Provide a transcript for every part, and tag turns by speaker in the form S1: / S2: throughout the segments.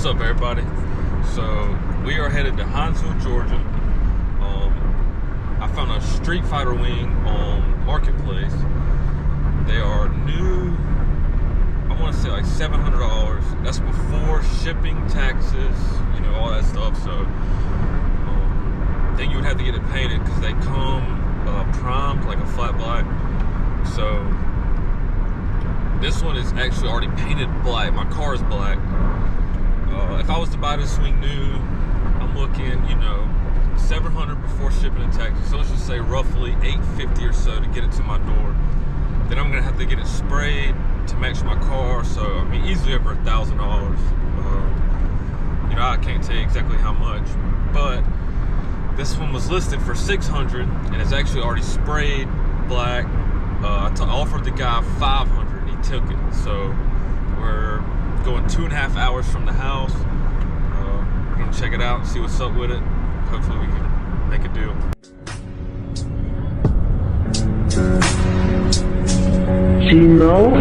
S1: What's up, everybody? So we are headed to Hinesville, Georgia. I found a Street Fighter wing on Marketplace. They are new. I want to say like $700. That's before shipping, taxes, you know, all that stuff. So then you would have to get it painted because they come primed like a flat black. So this one is actually already painted black. My car is black. If I was to buy this wing new, I'm looking, you know, $700 before shipping and taxes. So let's just say roughly $850 or so to get it to my door. Then I'm gonna have to get it sprayed to match my car. So I mean, easily over $1,000. You know, I can't tell you exactly how much, but this one was listed for $600 and it's actually already sprayed black. I offered the guy $500 and he took it. So we're going 2.5 hours from the house. We're gonna check it out and see what's up with it. Hopefully we can make a deal.
S2: You know,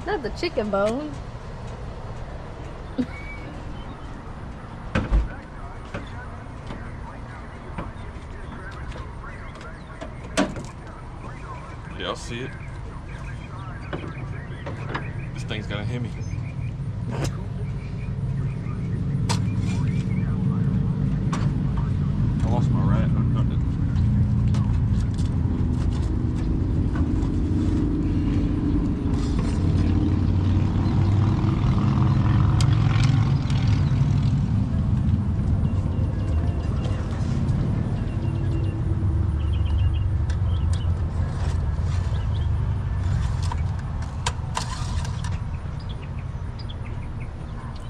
S3: not the chicken bone.
S1: Yeah, I'll see it. This thing's got a Hemi. I lost my rat.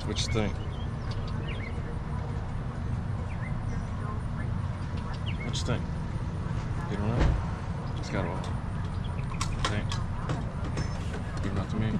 S1: What you think? What you think? You don't know? It's got oil. Thanks. Give it up to me.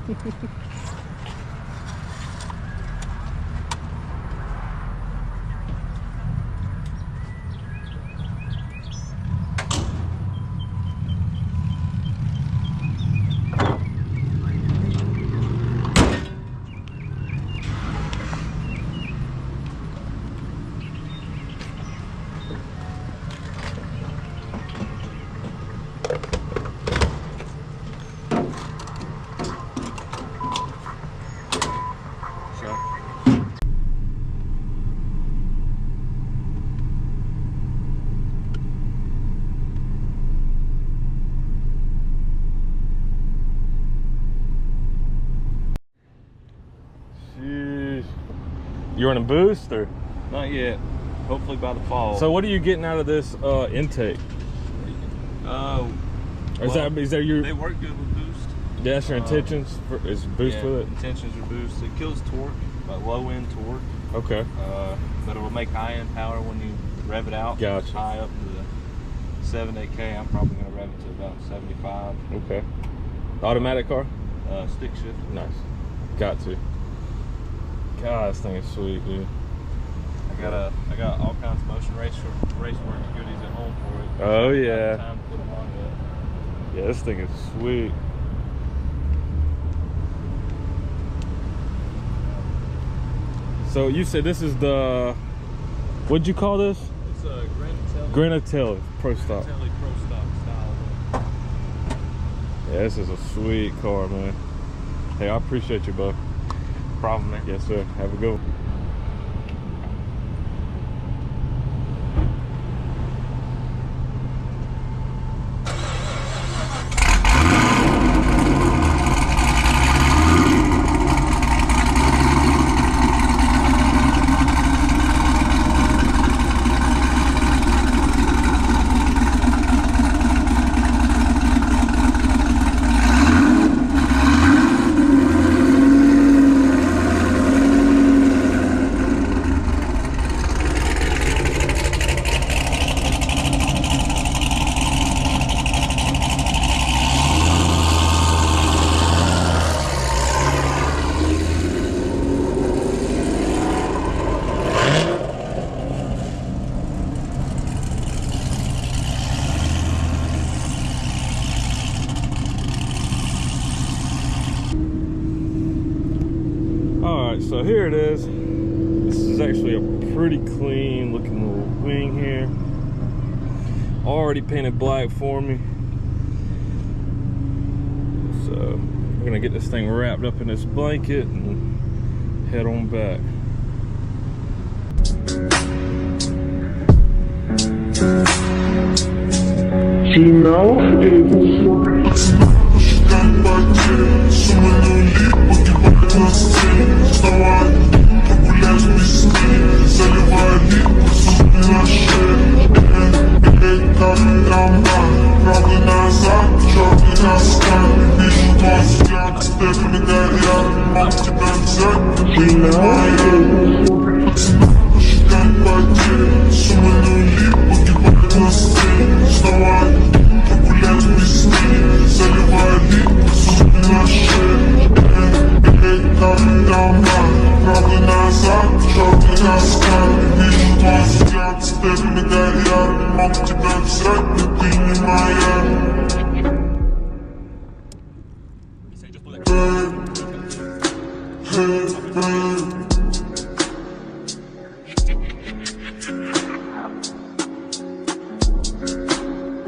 S1: You running boost or?
S4: Not yet. Hopefully by the fall.
S1: So what are you getting out of this intake? Is that your?
S4: They work good with boost.
S1: Yeah, that's your intentions is boost with it.
S4: Intentions are boost. It kills torque, like low end torque.
S1: Okay.
S4: But it will make high end power when you rev it out.
S1: Gotcha.
S4: High up to the 7-8K. I'm probably gonna rev it to about 75.
S1: Okay. Automatic car?
S4: Stick shift.
S1: Nice. Got to. God, this thing is sweet, dude.
S4: I got all kinds of motion race work goodies at home for it.
S1: Oh yeah.
S4: Time to put them on it.
S1: Yeah, this thing is sweet. So you said this is the, what'd you call this?
S4: It's a
S1: Granatelli Pro Stock.
S4: Granatelli Pro Stock style.
S1: Yeah, this is a sweet car, man.
S4: Hey, I appreciate you, bud.
S1: Problem, man.
S4: Yes, sir. Have a good one. Alright, so here it is. This is actually a pretty clean looking little wing here. Already painted black for me. So we're gonna get this thing wrapped up in this blanket and head on back.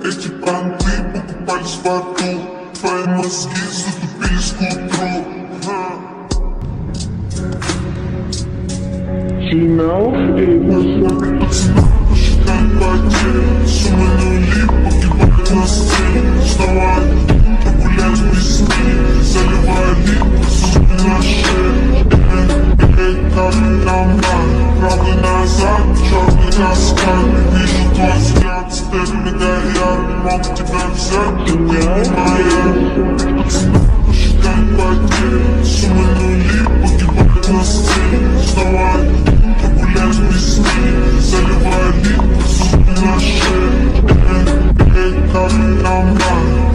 S5: Эти понты покупались в аду, твои мозги затупили скутру. Посчитай потери, суммы нули, погибают на сцене. Вставай, погулять без сны, заливай липы, суммы на шее. Эй, там, правда назад, черный каскад. Вижу твой взгляд, степи горят, могу тебя взять, ты не моя. Посчитай потери, суммы нули, погибают на сцене. Вставай, погулять без сны, заливай липы, суммы на шее. Эй, там,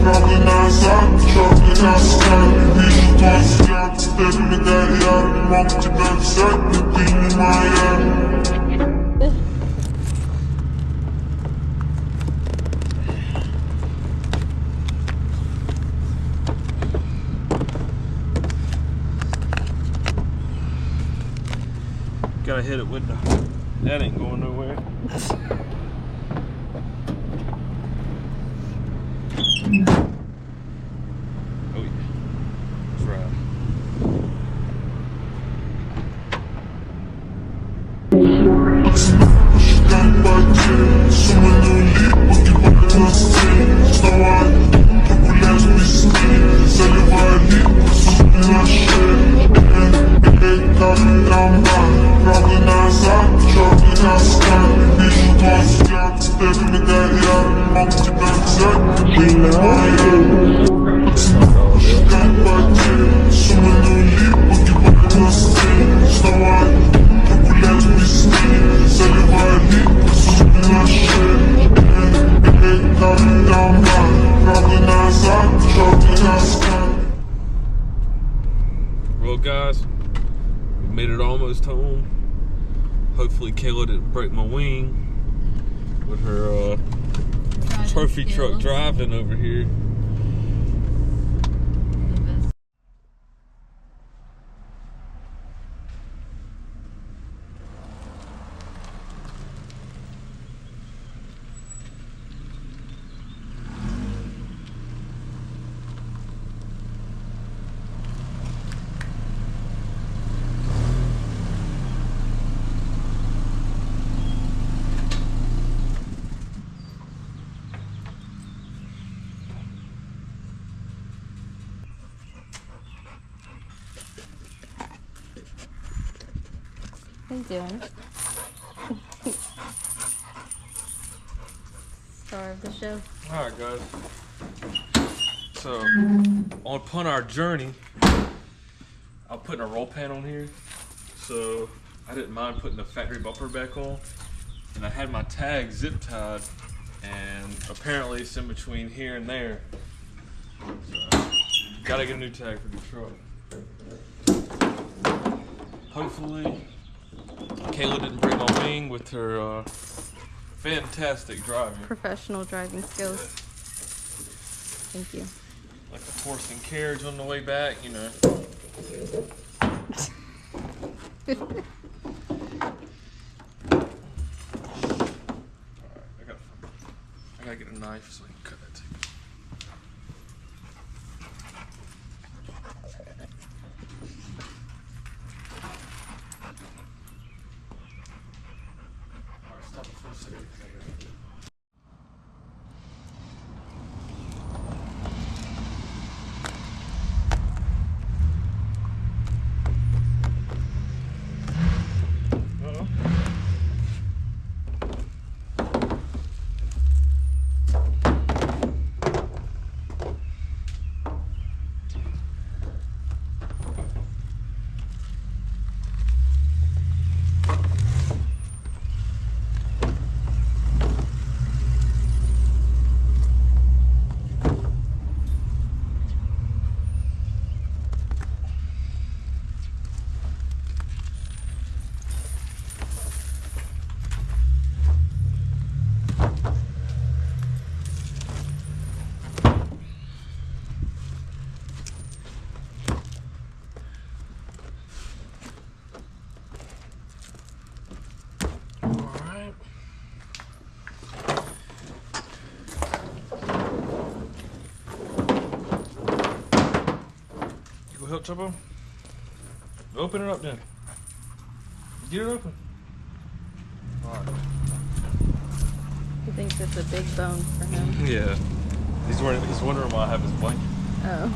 S5: правда назад, черный каскад. Вижу твой взгляд, степи горят, могу тебя взять, но ты не моя.
S4: Gotta hit it with the. That ain't going nowhere. Oh yeah. That's right.
S5: Посчитай потери, суммы нули, погибают на сцене. Вставай, погулять без сны, заливай липы, суммы на шее. Эй, там, правда назад, черный каскад. Вижу твой взгляд, степи горят, могу тебя взять, ты не моя. Посчитай потери, суммы нули, погибают на сцене. Вставай, погулять без сны, заливай липы, суммы на шее. Эй, там, правда назад, черный каскад.
S1: Well, guys, we made it almost home. Hopefully Kayla didn't break my wing with her trophy truck driving over here.
S3: How you doing? Star of the show.
S1: All right, guys. So, upon our journey, I'm putting a roll pan on here. So, I didn't mind putting the factory bumper back on. And I had my tag zip tied. And apparently it's in between here and there. So, gotta get a new tag for the truck. Hopefully, Kayla didn't break my wing with her fantastic driving.
S3: Professional driving skills. Thank you.
S1: Like the horse and carriage on the way back, you know. Alright, I gotta get a knife so I can cut that too. Alright, stop it for a second. Help Chopo? Open it up then. Get it open. Alright.
S3: He thinks it's a big bone for him.
S1: Yeah. He's wondering why I have his blanket.
S3: Oh.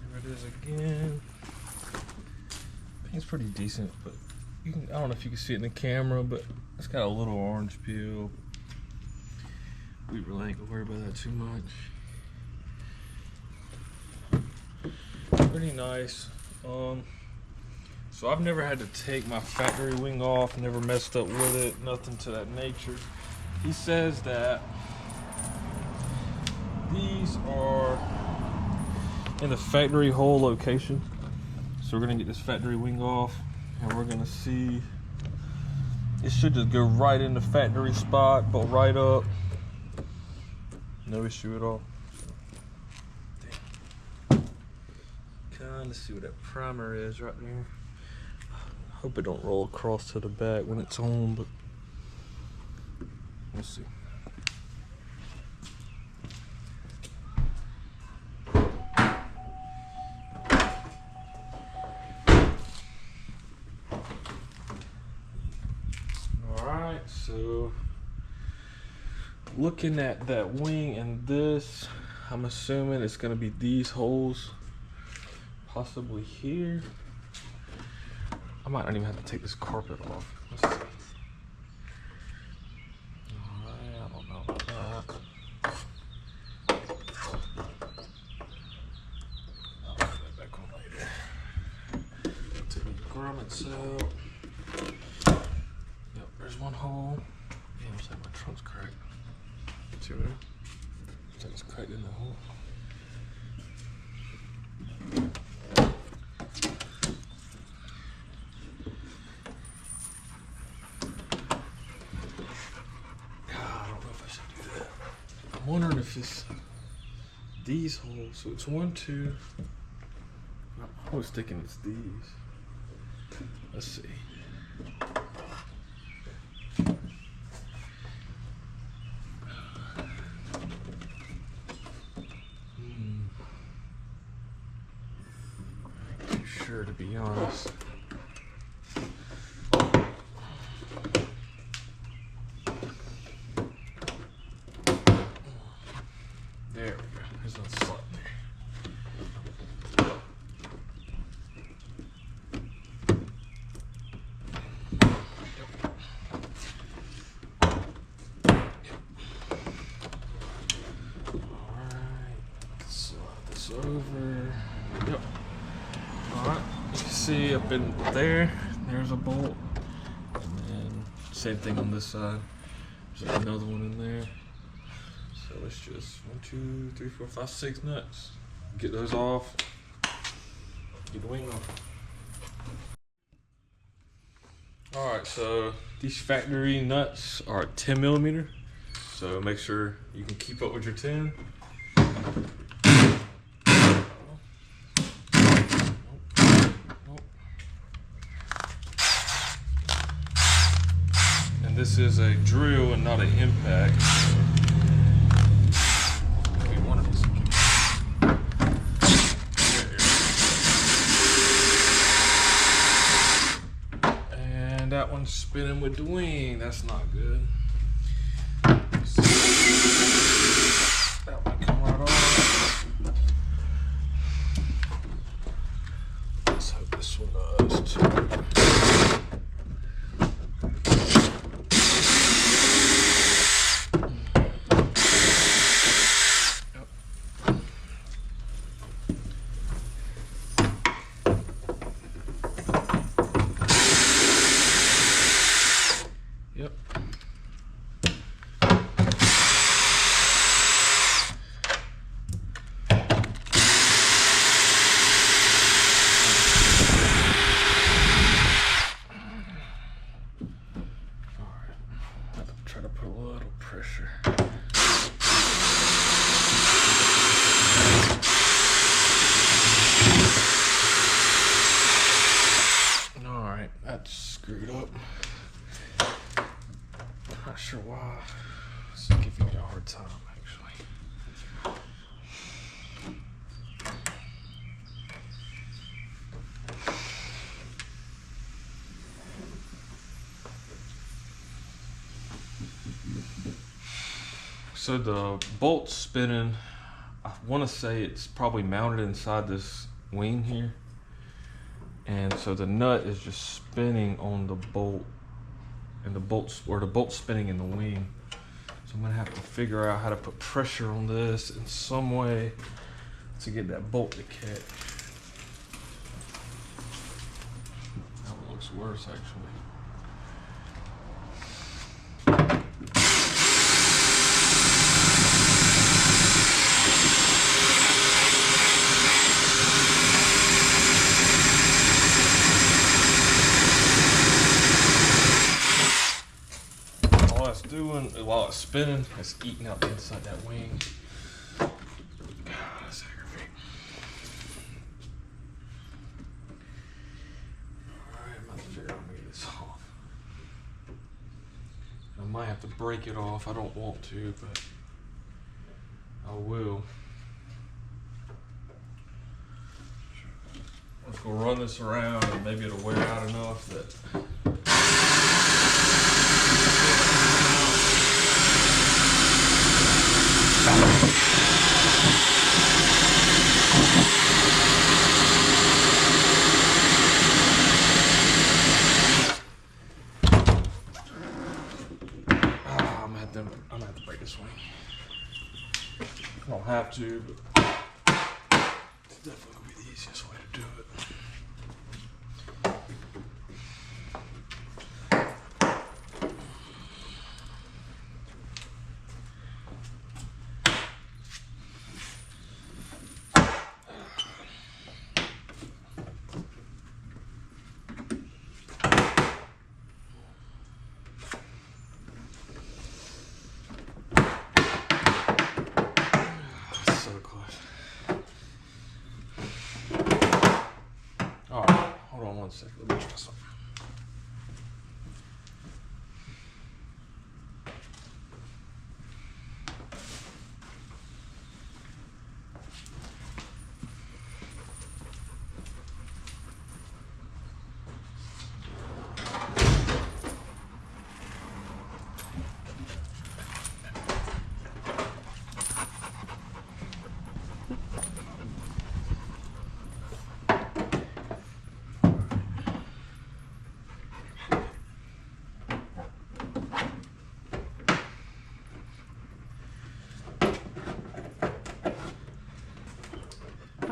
S1: There it is again. It's pretty decent, but you can, I don't know if you can see it in the camera, but it's got a little orange peel. We really ain't gonna worry about that too much. Pretty nice. So I've never had to take my factory wing off, never messed up with it, nothing to that nature. He says that these are in the factory hole location. So we're gonna get this factory wing off and we're gonna see. It should just go right in the factory spot, but right up. No issue at all. Kinda see what that primer is right there. Hope it don't roll across to the back when it's on, but we'll see. So looking at that wing and this, I'm assuming it's gonna be these holes, possibly here. I might not even have to take this carpet off. Let's see. Alright, I don't know about that. I'll put that back on later. Take the grommets out. There's one hole. Yeah, looks like my trunk's cracked. See what? Looks like it's cracked in the hole. God, I don't know if I should do that. I'm wondering if it's these holes. So it's 1, 2. I was thinking it's these. Let's see. To be honest.
S4: Yep. Alright, you can see up in there, there's a bolt. And then same thing on this side. There's another one in there. So it's just 1, 2, 3, 4, 5, 6 nuts. Get those off. Get the wing off. Alright, so these factory nuts are 10 millimeter. So make sure you can keep up with your 10. And this is a drill and not an impact. Maybe one of these. And that one's spinning with the wing. That's not good. That one come right off. Let's hope this one does too. Try to put a little pressure. Alright, that's screwed up. Not sure why. It's giving me a hard time actually. So the bolt's spinning. I want to say it's probably mounted inside this wing here. And so the nut is just spinning on the bolt, and the bolt's spinning in the wing. So I'm gonna have to figure out how to put pressure on this in some way to get that bolt to catch. That one looks worse actually. Doing while it's spinning, it's eating out the inside that wing. God, that's aggravating. Alright, I'm about to figure out how to get this off. I might have to break it off. I don't want to, but I will. Let's go run this around and maybe it'll wear out enough that I'm gonna have to break this wing. I don't have to, but it's definitely gonna be the easiest way to do it. One second, let me try something.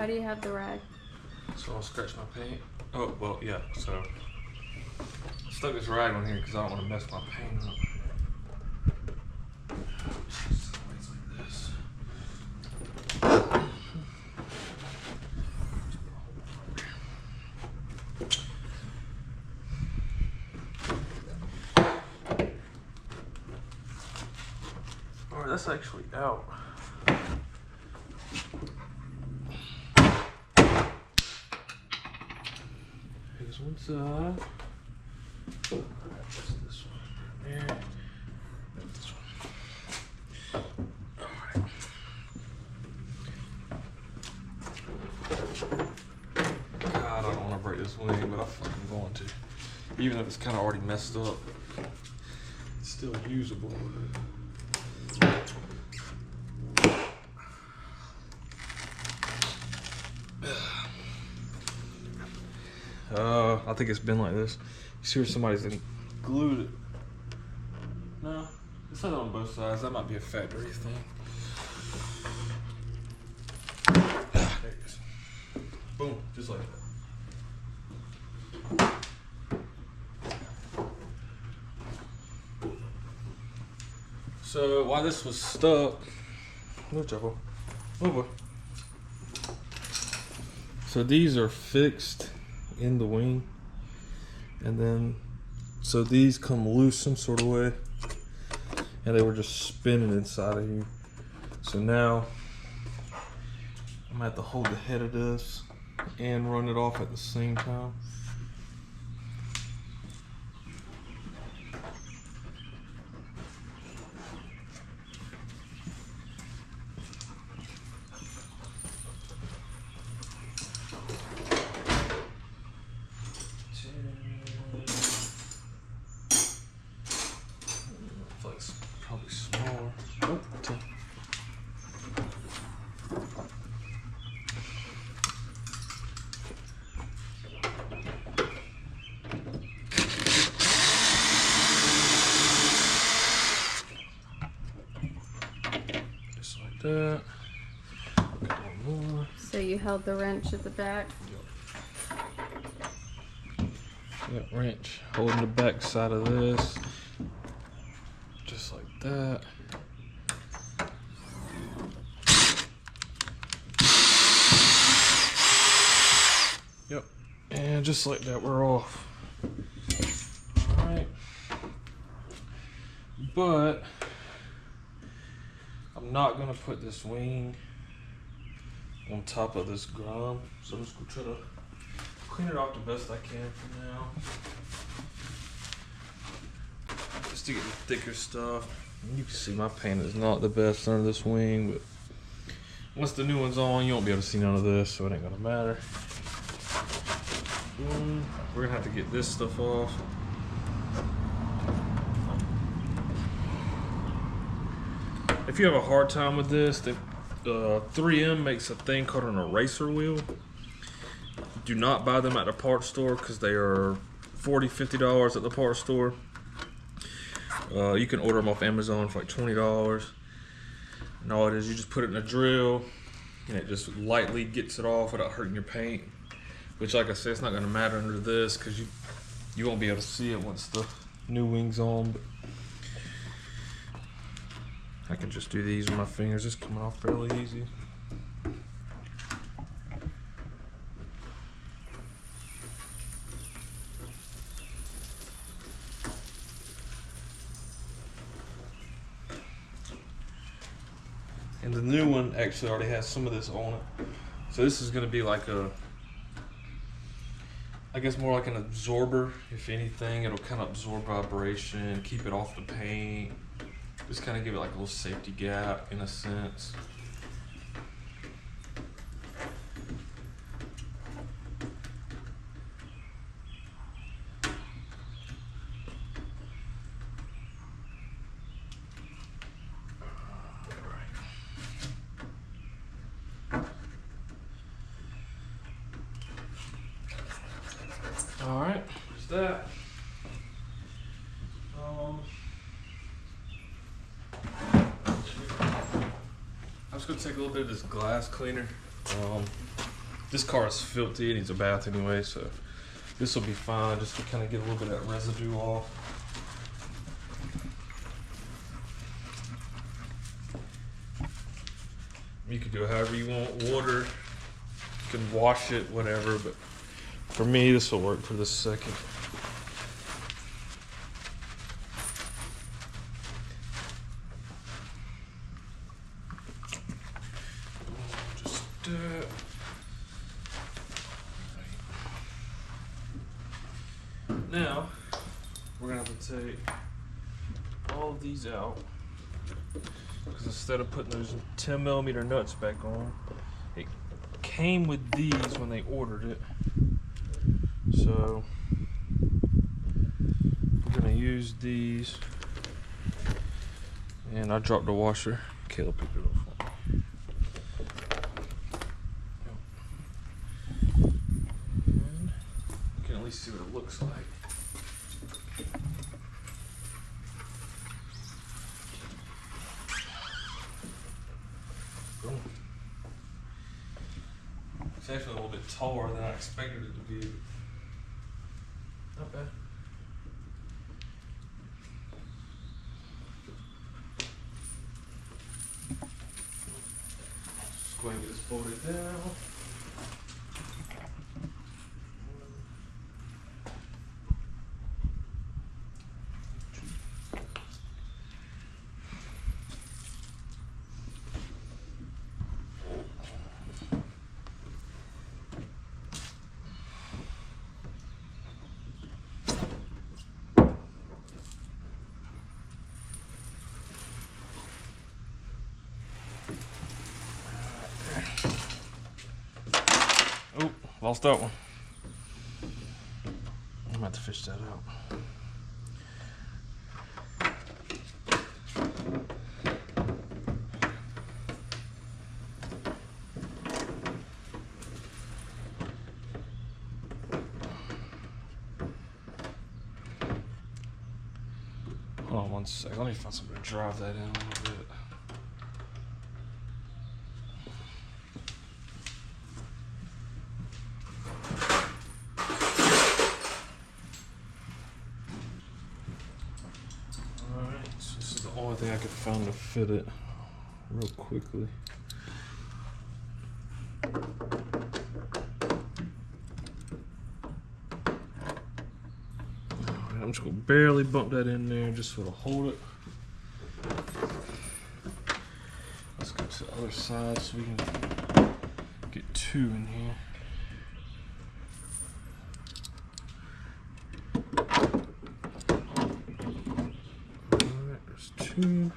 S3: Why do you have the rag?
S4: So I'll scratch my paint. Oh, well, yeah, so I stuck this rag on here because I don't want to mess my paint up. It's like this. Alright, that's actually out. Here's one side. Alright, that's this one right there. That's this one. Alright. God, I don't want to break this wing, but I'm fucking going to. Even if it's kind of already messed up, it's still usable. I think it's been like this. You see where somebody's glued it? No, it's not on both sides. That might be a factory thing. There it is. Boom, just like that. So while this was stuck, no trouble. Oh boy. So these are fixed in the wing, and then so these come loose some sort of way, and they were just spinning inside of here. So now I'm gonna have to hold the head of this and run it off at the same time. Probably smaller. Oh, 10. Just like that. Got one more.
S3: So you held the wrench at the back.
S4: Yep, wrench holding the back side of this. Just like that. Yep, and just like that, we're off. Alright. But I'm not gonna put this wing on top of this grime, so I'm just gonna try to clean it off the best I can for now. Just to get the thicker stuff. You can see my paint is not the best under this wing, but once the new one's on, you won't be able to see none of this, so it ain't gonna matter. We're gonna have to get this stuff off. If you have a hard time with this, the 3M makes a thing called an eraser wheel. Do not buy them at the parts store because they are $40, $50 at the parts store. You can order them off Amazon for like $20. And all it is, you just put it in a drill and it just lightly gets it off without hurting your paint. Which, like I said, it's not going to matter under this because you won't be able to see it once the new wing's on. But I can just do these with my fingers. It's coming off fairly easy. And the new one actually already has some of this on it. So this is going to be like a, I guess more like an absorber. If anything, it'll kind of absorb vibration, keep it off the paint. Just kind of give it like a little safety gap in a sense. Alright, there's that. I'm just gonna take a little bit of this glass cleaner. This car is filthy. It needs a bath anyway, so this will be fine just to kind of get a little bit of that residue off. You can do it however you want. Water, you can wash it, whatever, but for me, this will work for this second. Just now, we're gonna have to take all of these out, because instead of putting those 10mm nuts back on, it came with these when they ordered it. So we're gonna use these, and I dropped the washer. Caleb picked it up for me. And you can at least see what it looks like. Boom. It's actually a little bit taller than I expected it to be. Not bad. Just go ahead and get this folded down. Oh, lost that one. I'm gonna have to fish that out. Hold on one sec. Let me find something to drive that in a little bit. Only thing I could find to fit it real quickly. Alright, I'm just gonna barely bump that in there just so it'll hold it. Let's go to the other side so we can get two in here. Two.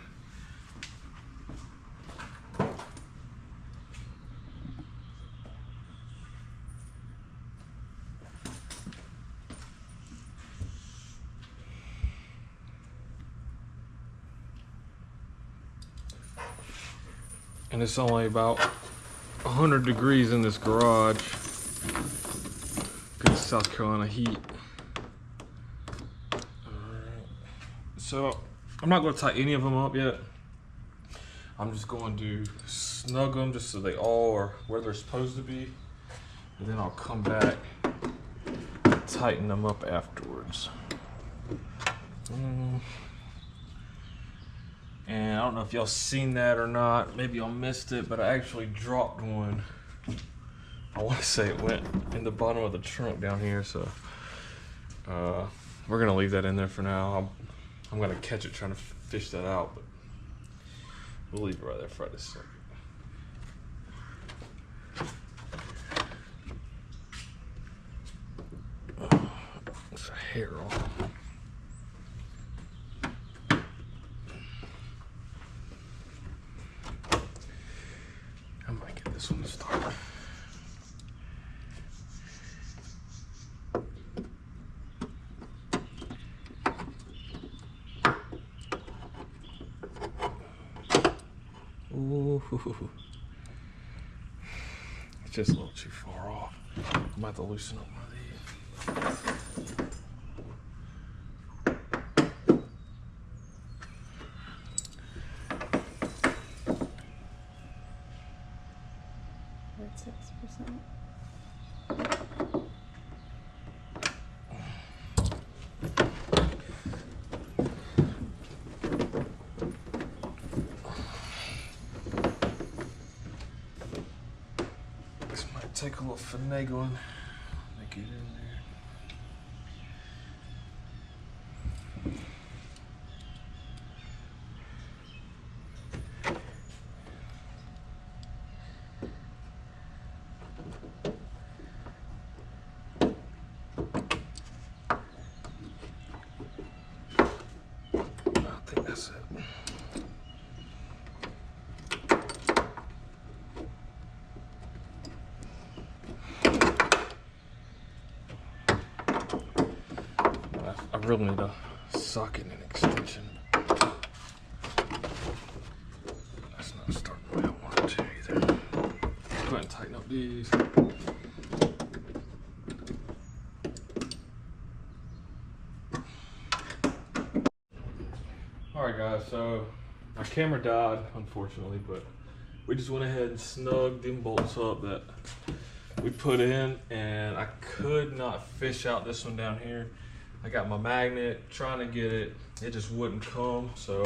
S4: And it's only about 100 degrees in this garage. Good South Carolina heat. Alright. So I'm not going to tie any of them up yet. I'm just going to snug them just so they all are where they're supposed to be. And then I'll come back and tighten them up afterwards. And I don't know if y'all seen that or not. Maybe y'all missed it, but I actually dropped one. I want to say it went in the bottom of the trunk down here. So we're going to leave that in there for now. I'm gonna catch it trying to fish that out, but we'll leave it right there for this second. It's a hair off. I might get this one to start. Ooh, it's just a little too far off. I'm about to loosen up one of these.
S3: That's 6%.
S4: take a little finagling, make it in there. I think that's it. I really need a socket and extension. That's not starting the way I want it to either. Go ahead and tighten up these. Alright guys, so my camera died unfortunately, but we just went ahead and snugged them bolts up that we put in, and I could not fish out this one down here. I got my magnet trying to get it, it just wouldn't come. So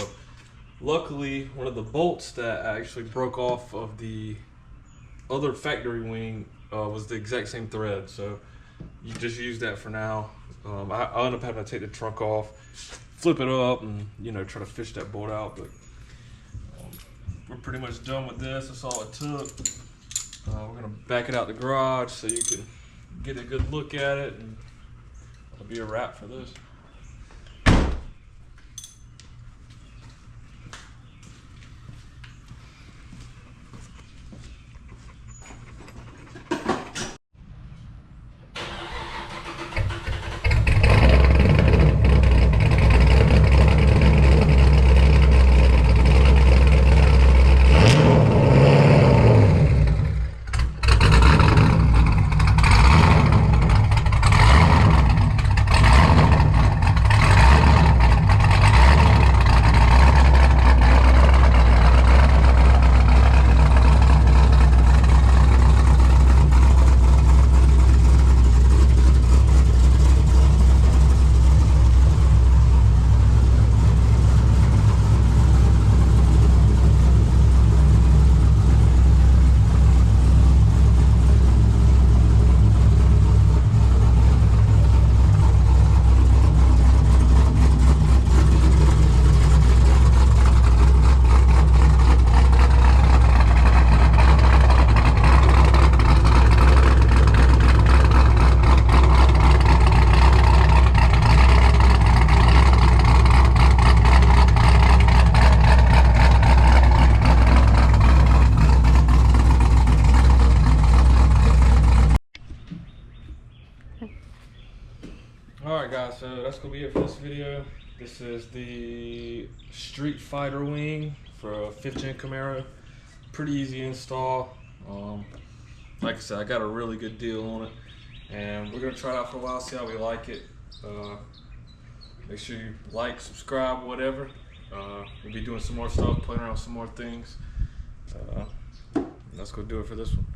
S4: luckily one of the bolts that actually broke off of the other factory wing was the exact same thread, so you just use that for now. I end up having to take the trunk off, flip it up, and try to fish that bolt out, but we're pretty much done with this. That's all it took. We're gonna back it out the garage so you can get a good look at it, and it'll be a wrap for this. Alright guys, so that's going to be it for this video. This is the Street Fighter wing for a 5th gen Camaro. Pretty easy install. Like I said, I got a really good deal on it, and we're going to try it out for a while, see how we like it. Make sure you like, subscribe, whatever. We'll be doing some more stuff, playing around with some more things. Let's go do it for this one.